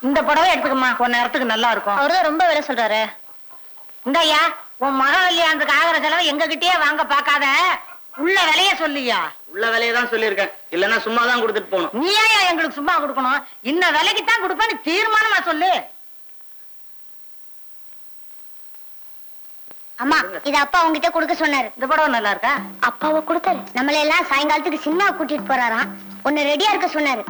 இந்த புடவை எடுத்துக்கமா, கொஞ்ச நேரத்துக்கு நல்லா இருக்கும். அவருதான் ரொம்ப விலை சொல்றாரு. இந்தய்யா, உன் மக கல்யாணத்துக்கு ஆகிற செலவு எங்க கிட்டயே வாங்க பாக்காத, உள்ள விலைய சொல்லியா. உள்ள விலையதான் சொல்லியிருக்கேன், இல்லன்னா சும்மா தான் கொடுத்துட்டு போகணும். நீ ஏன் எங்களுக்கு சும்மா கொடுக்கணும்? இந்த விலைக்கு தான் கொடுப்பேன்னு தீர்மானமா சொல்லு. அம்மா, இது அப்பா உங்ககிட்ட கொடுக்க சொன்னாரு. இந்த புடவை நல்லா இருக்கா? அப்பாவை கொடுத்தாரு. நம்மள எல்லாம் சாயங்காலத்துக்கு சினிமா கூட்டிட்டு போறாராம். ஒன்னு ரெடியா இருக்க சொன்னாரு.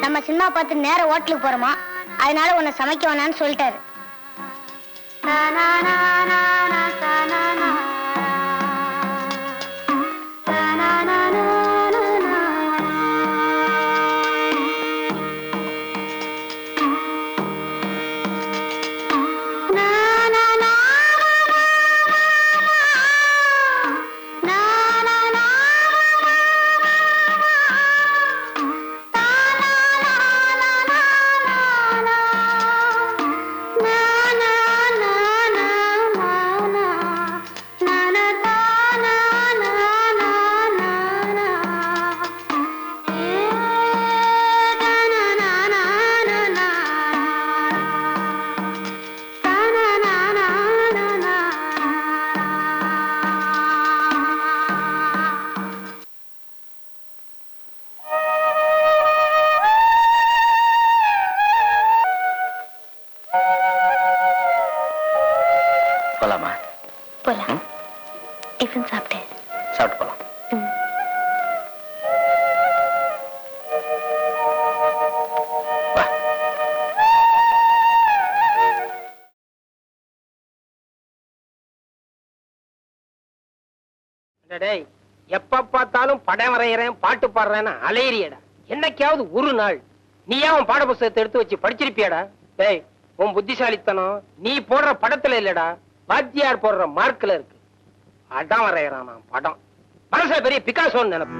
நம்ம சினிமா பார்த்து நேர ஹோட்டலுக்கு போறோமா, அதனால உன்னை சமைக்க வேணான்னு சொல்லிட்டாரு. போலாமா? போலாம். டிஃபன் சாப்பிட்டேன். சாப்பிட்டு போலாம். வா. டேய், எப்ப பார்த்தாலும் படம் வரைகிறேன் பாட்டு பாடுறேன்னு அலையறியடா. என்னைக்காவது ஒரு நாள் நீ ஏன் பாட புத்தகத்தை எடுத்து வச்சு படிச்சிருப்பியாடா? டேய், உன் புத்திசாலித்தனம் நீ போடுற படத்துல இல்லடா, வாத்தியார் போடுற மார்க்ல இருக்கு. அடம் வரைகிறான் நான் படம். மனசுல பெரிய பிகாசோன்னு நினைப்பு.